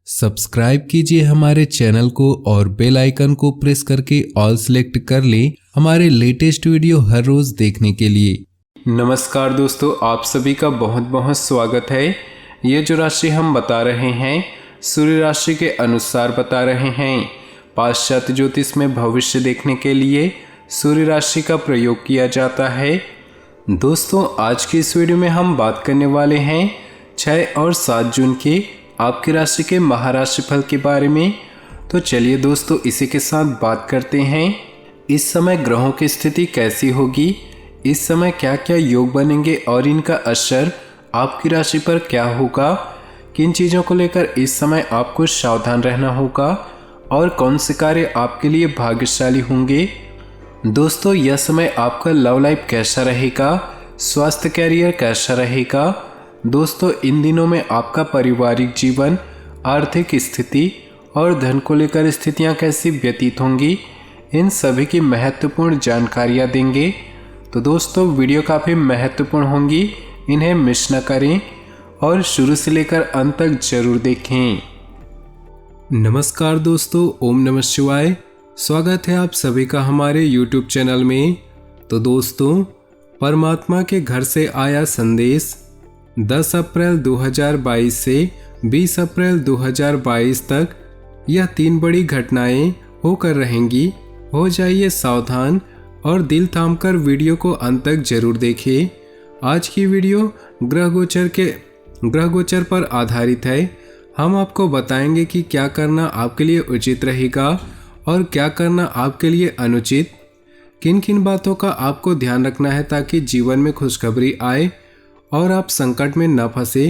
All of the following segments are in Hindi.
सब्सक्राइब कीजिए हमारे चैनल को और बेल आइकन को प्रेस करके ऑल सेलेक्ट कर लें हमारे लेटेस्ट वीडियो हर रोज देखने के लिए। नमस्कार दोस्तों, आप सभी का बहुत बहुत स्वागत है। ये जो राशि हम बता रहे हैं सूर्य राशि के अनुसार बता रहे हैं। पाश्चात्य ज्योतिष में भविष्य देखने के लिए सूर्य राशि का प्रयोग किया जाता है। दोस्तों, आज की इस वीडियो में हम बात करने वाले हैं 6 और 7 जून के आपकी राशि के महाराशि फल के बारे में। तो चलिए दोस्तों, इसी के साथ बात करते हैं। इस समय ग्रहों की स्थिति कैसी होगी, इस समय क्या क्या योग बनेंगे और इनका असर आपकी राशि पर क्या होगा, किन चीज़ों को लेकर इस समय आपको सावधान रहना होगा और कौन से कार्य आपके लिए भाग्यशाली होंगे। दोस्तों, यह समय आपका लव लाइफ कैसा रहेगा, स्वास्थ्य कैरियर कैसा रहेगा। दोस्तों, इन दिनों में आपका पारिवारिक जीवन, आर्थिक स्थिति और धन को लेकर स्थितियां कैसी व्यतीत होंगी, इन सभी की महत्वपूर्ण जानकारियां देंगे। तो दोस्तों, वीडियो काफ़ी महत्वपूर्ण होंगी, इन्हें मिस न करें और शुरू से लेकर अंत तक जरूर देखें। नमस्कार दोस्तों, ओम नमः शिवाय। स्वागत है आप सभी का हमारे YouTube चैनल में। तो दोस्तों, परमात्मा के घर से आया संदेश 10 अप्रैल 2022 से 20 अप्रैल 2022 तक यह 3 बड़ी घटनाएं होकर रहेंगी। हो जाइए सावधान और दिल थामकर वीडियो को अंत तक जरूर देखें। आज की वीडियो ग्रह गोचर पर आधारित है। हम आपको बताएंगे कि क्या करना आपके लिए उचित रहेगा और क्या करना आपके लिए अनुचित, किन किन बातों का आपको ध्यान रखना है ताकि जीवन में खुशखबरी आए और आप संकट में न फंसे।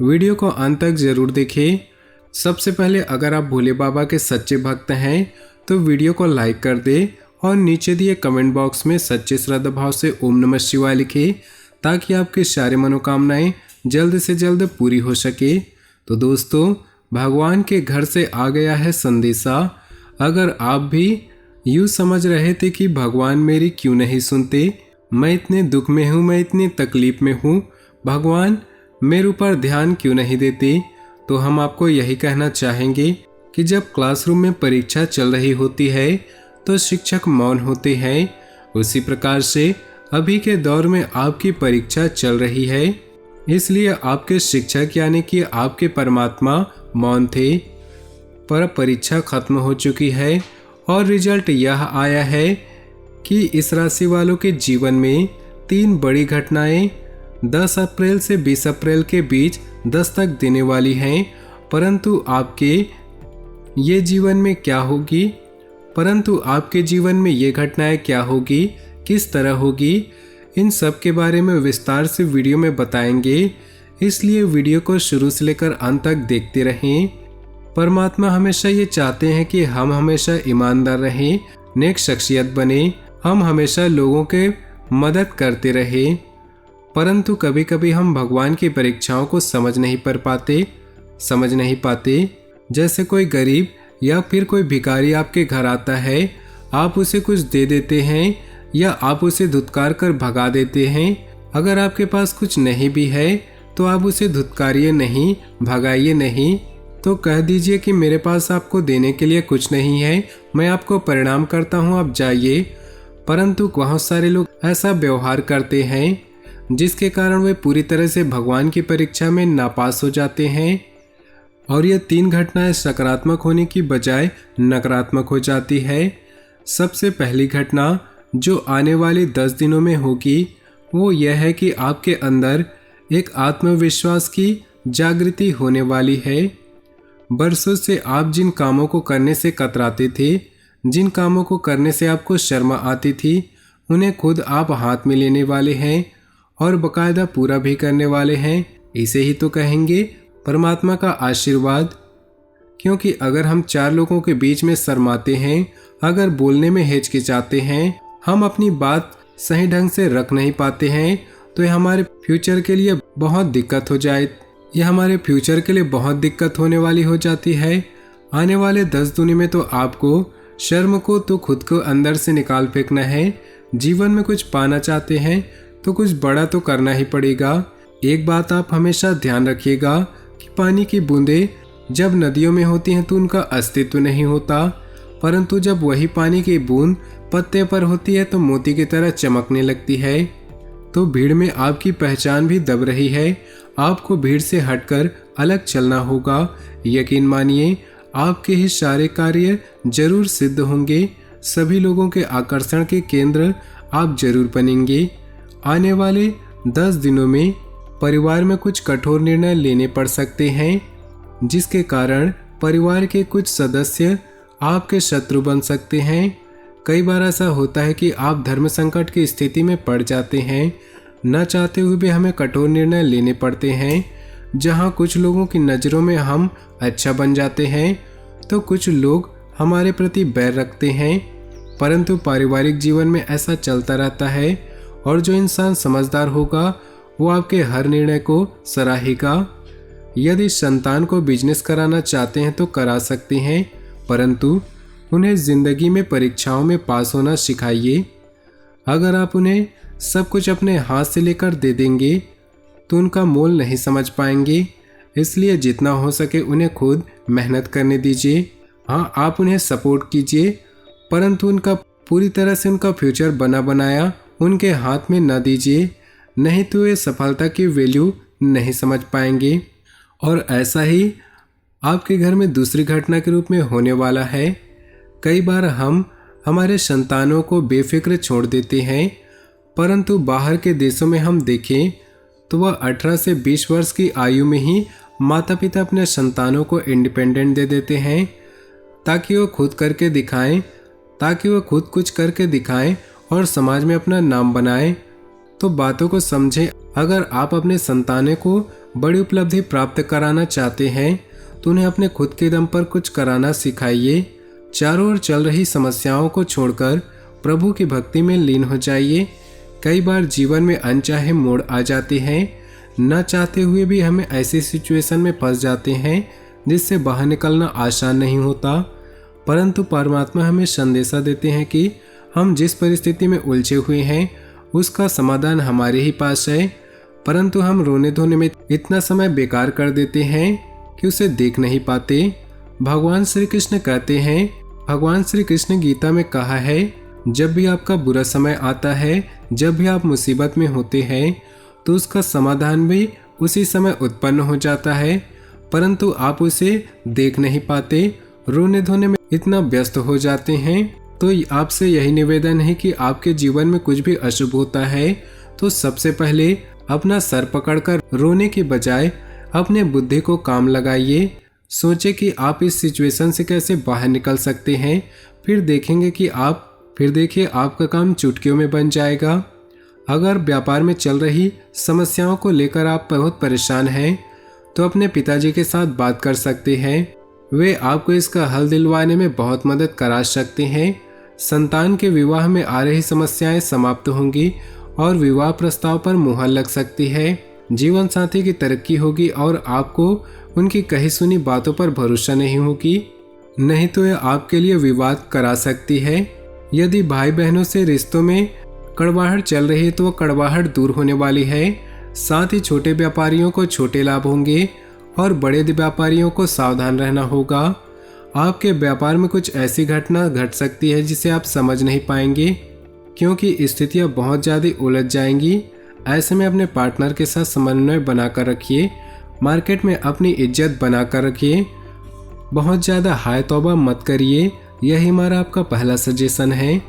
वीडियो को अंत तक जरूर देखें। सबसे पहले, अगर आप भोले बाबा के सच्चे भक्त हैं तो वीडियो को लाइक कर दें और नीचे दिए कमेंट बॉक्स में सच्चे श्रद्धा भाव से ओम नमः शिवाय लिखें ताकि आपकी सारी मनोकामनाएं जल्द से जल्द पूरी हो सके। तो दोस्तों, भगवान के घर से आ गया है संदेशा। अगर आप भी यूँ समझ रहे थे कि भगवान मेरी क्यों नहीं सुनते, मैं इतने दुख में हूँ, मैं इतनी तकलीफ में हूँ, भगवान मेरे ऊपर ध्यान क्यों नहीं देते, तो हम आपको यही कहना चाहेंगे कि जब क्लासरूम में परीक्षा चल रही होती है तो शिक्षक मौन होते हैं। उसी प्रकार से अभी के दौर में आपकी परीक्षा चल रही है, इसलिए आपके शिक्षक यानी कि आपके परमात्मा मौन थे। पर परीक्षा खत्म हो चुकी है और रिजल्ट यह आया है कि इस राशि वालों के जीवन में 3 बड़ी घटनाएं 10 अप्रैल से 20 अप्रैल के बीच दस्तक देने वाली हैं। परंतु आपके जीवन में ये घटनाएं क्या होगी, किस तरह होगी, इन सब के बारे में विस्तार से वीडियो में बताएंगे। इसलिए वीडियो को शुरू से लेकर अंत तक देखते रहें। परमात्मा हमेशा ये चाहते हैं कि हम हमेशा ईमानदार रहें, नेक शख्सियत बने, हम हमेशा लोगों के मदद करते रहें। परंतु कभी कभी हम भगवान की परीक्षाओं को समझ नहीं पाते। जैसे कोई गरीब या फिर कोई भिखारी आपके घर आता है, आप उसे कुछ दे देते हैं या आप उसे धुतकार कर भगा देते हैं। अगर आपके पास कुछ नहीं भी है तो आप उसे धुतकारिए नहीं, भगाइए नहीं, तो कह दीजिए कि मेरे पास आपको देने के लिए कुछ नहीं है, मैं आपको प्रणाम करता हूँ, आप जाइए। परंतु बहुत सारे लोग ऐसा व्यवहार करते हैं जिसके कारण वे पूरी तरह से भगवान की परीक्षा में नापास हो जाते हैं और ये 3 घटनाएं सकारात्मक होने की बजाय नकारात्मक हो जाती है। सबसे पहली घटना जो आने वाले 10 दिनों में होगी वो यह है कि आपके अंदर एक आत्मविश्वास की जागृति होने वाली है। बरसों से आप जिन कामों को करने से कतराते थे, जिन कामों को करने से आपको शर्म आती थी, उन्हें खुद आप हाथ में लेने वाले हैं और बकायदा पूरा भी करने वाले हैं। इसे ही तो कहेंगे परमात्मा का आशीर्वाद। क्योंकि अगर हम 4 लोगों के बीच में शर्माते हैं, अगर बोलने में हिचकिचाते हैं, हम अपनी बात सही ढंग से रख नहीं पाते हैं, तो यह हमारे फ्यूचर के लिए बहुत दिक्कत होने वाली हो जाती है। आने वाले 10 दिन में तो आपको शर्म को तो खुद को अंदर से निकाल फेंकना है। जीवन में कुछ पाना चाहते हैं तो कुछ बड़ा तो करना ही पड़ेगा। एक बात आप हमेशा ध्यान रखिएगा कि पानी की बूंदें जब नदियों में होती हैं तो उनका अस्तित्व नहीं होता, परंतु जब वही पानी की बूंद पत्ते पर होती है तो मोती की तरह चमकने लगती है। तो भीड़ में आपकी पहचान भी दब रही है। आपको भीड़ से हटकर अलग चलना होगा। यकीन मानिए, आपके ही सारे कार्य जरूर सिद्ध होंगे। सभी लोगों के आकर्षण के केंद्र आप जरूर बनेंगे। आने वाले 10 दिनों में परिवार में कुछ कठोर निर्णय लेने पड़ सकते हैं, जिसके कारण परिवार के कुछ सदस्य आपके शत्रु बन सकते हैं। कई बार ऐसा होता है कि आप धर्म संकट की स्थिति में पड़ जाते हैं। न चाहते हुए भी हमें कठोर निर्णय लेने पड़ते हैं। जहां कुछ लोगों की नज़रों में हम अच्छा बन जाते हैं तो कुछ लोग हमारे प्रति बैर रखते हैं। परंतु पारिवारिक जीवन में ऐसा चलता रहता है और जो इंसान समझदार होगा वो आपके हर निर्णय को सराहेगा। यदि संतान को बिजनेस कराना चाहते हैं तो करा सकते हैं, परंतु उन्हें जिंदगी में परीक्षाओं में पास होना सिखाइए। अगर आप उन्हें सब कुछ अपने हाथ से लेकर दे देंगे तो उनका मोल नहीं समझ पाएंगे। इसलिए जितना हो सके उन्हें खुद मेहनत करने दीजिए। हाँ, आप उन्हें सपोर्ट कीजिए, परंतु उनका पूरी तरह से उनका फ्यूचर बना बनाया उनके हाथ में न दीजिए, नहीं तो वे सफलता की वैल्यू नहीं समझ पाएंगे। और ऐसा ही आपके घर में दूसरी घटना के रूप में होने वाला है। कई बार हम हमारे संतानों को बेफिक्र छोड़ देते हैं, परंतु बाहर के देशों में हम देखें तो वह 18 से 20 वर्ष की आयु में ही माता पिता अपने संतानों को इंडिपेंडेंट दे देते हैं ताकि वो खुद कुछ करके दिखाएं और समाज में अपना नाम बनाएं। तो बातों को समझें। अगर आप अपने संतानों को बड़ी उपलब्धि प्राप्त कराना चाहते हैं तो उन्हें अपने खुद के दम पर कुछ कराना सिखाइए। चारों ओर चल रही समस्याओं को छोड़कर प्रभु की भक्ति में लीन हो जाइए। कई बार जीवन में अनचाहे मोड़ आ जाते हैं। न चाहते हुए भी हमें ऐसी सिचुएशन में फंस जाते हैं जिससे बाहर निकलना आसान नहीं होता, परंतु परमात्मा हमें संदेशा देते हैं कि हम जिस परिस्थिति में उलझे हुए हैं उसका समाधान हमारे ही पास है, परंतु हम रोने धोने में इतना समय बेकार कर देते हैं कि उसे देख नहीं पाते। भगवान श्री कृष्ण कहते हैं, भगवान श्री कृष्ण गीता में कहा है, जब भी आपका बुरा समय आता है, जब भी आप मुसीबत में होते हैं तो उसका समाधान भी उसी समय उत्पन्न हो जाता है, परंतु आप उसे देख नहीं पाते, रोने धोने में इतना व्यस्त हो जाते हैं। तो आपसे यही निवेदन है कि आपके जीवन में कुछ भी अशुभ होता है तो सबसे पहले अपना सर पकड़कर रोने के बजाय अपने बुद्धि को काम लगाइए। सोचे कि आप इस सिचुएशन से कैसे बाहर निकल सकते हैं। फिर देखिए आपका काम चुटकियों में बन जाएगा। अगर व्यापार में चल रही समस्याओं को लेकर आप बहुत परेशान हैं तो अपने पिताजी के साथ बात कर सकते हैं। वे आपको इसका हल दिलवाने में बहुत मदद करा सकते हैं। संतान के विवाह में आ रही समस्याएं समाप्त होंगी और विवाह प्रस्ताव पर मुहर लग सकती है। जीवन साथी की तरक्की होगी और आपको उनकी कही सुनी बातों पर भरोसा नहीं होगी, नहीं तो यह आपके लिए विवाद करा सकती है। यदि भाई बहनों से रिश्तों में कड़वाहट चल रही है तो वह कड़वाहट दूर होने वाली है। साथ ही छोटे व्यापारियों को छोटे लाभ होंगे और बड़े व्यापारियों को सावधान रहना होगा। आपके व्यापार में कुछ ऐसी घटना घट सकती है जिसे आप समझ नहीं पाएंगे, क्योंकि स्थितियां बहुत ज़्यादा उलझ जाएंगी। ऐसे में अपने पार्टनर के साथ समन्वय बनाकर रखिए। मार्केट में अपनी इज्जत बनाकर रखिए। बहुत ज़्यादा हाय तौबा मत करिए। यही हमारा आपका पहला सजेशन है।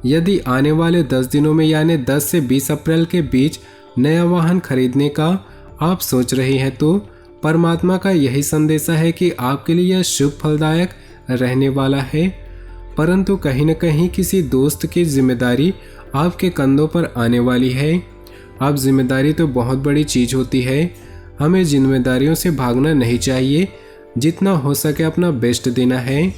यदि आने वाले 10 दिनों में यानी 10 से 20 अप्रैल के बीच नया वाहन खरीदने का आप सोच रहे हैं तो परमात्मा का यही संदेशा है कि आपके लिए यह शुभ फलदायक रहने वाला है। परंतु कहीं न कहीं किसी दोस्त की जिम्मेदारी आपके कंधों पर आने वाली है। अब जिम्मेदारी तो बहुत बड़ी चीज़ होती है। हमें जिम्मेदारियों से भागना नहीं चाहिए, जितना हो सके अपना बेस्ट देना है।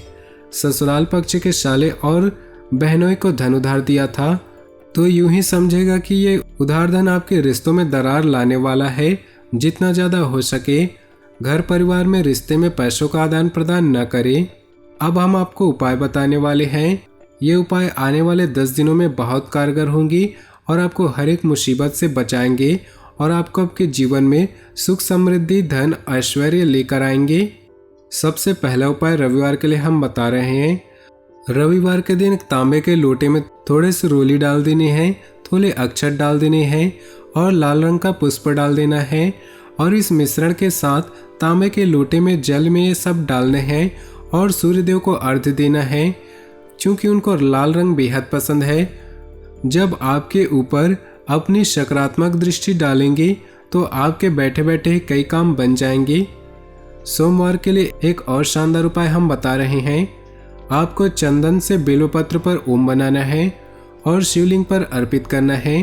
ससुराल पक्ष के साले और बहनों को धन उधार दिया था तो यूं ही समझेगा कि ये उधार धन आपके रिश्तों में दरार लाने वाला है। जितना ज़्यादा हो सके घर परिवार में रिश्ते में पैसों का आदान प्रदान न करें। अब हम आपको उपाय बताने वाले हैं। ये उपाय आने वाले 10 दिनों में बहुत कारगर होंगी और आपको हर एक मुसीबत से बचाएंगे और आपको आपके जीवन में सुख समृद्धि धन ऐश्वर्य लेकर आएंगे। सबसे पहला उपाय रविवार के लिए हम बता रहे हैं। रविवार के दिन तांबे के लोटे में थोड़े से रोली डाल देनी है, थोड़े अक्षत डाल देने हैं और लाल रंग का पुष्प डाल देना है और इस मिश्रण के साथ तांबे के लोटे में जल में ये सब डालने हैं और सूर्यदेव को अर्घ्य देना है, क्योंकि उनको लाल रंग बेहद पसंद है। जब आपके ऊपर अपनी सकारात्मक दृष्टि डालेंगे तो आपके बैठे बैठे कई काम बन जाएंगे। सोमवार के लिए एक और शानदार उपाय हम बता रहे हैं। आपको चंदन से बेलपत्र पर ओम बनाना है और शिवलिंग पर अर्पित करना है।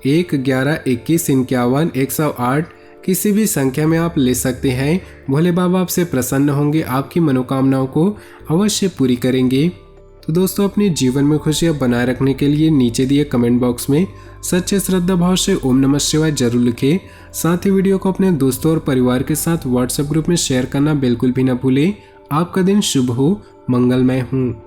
1, 11, 21, 51, 108 किसी भी संख्या में आप ले सकते हैं। भोले बाबा आपसे प्रसन्न होंगे, आपकी मनोकामनाओं को अवश्य पूरी करेंगे। तो दोस्तों, अपने जीवन में खुशियां बनाए रखने के लिए नीचे दिए कमेंट बॉक्स में सच्चे श्रद्धा भाव से ओम नमः शिवाय जरूर लिखें। साथ ही वीडियो को अपने दोस्तों और परिवार के साथ व्हाट्सएप ग्रुप में शेयर करना बिल्कुल भी ना भूलें। आपका दिन शुभ हो, मंगलमय हो।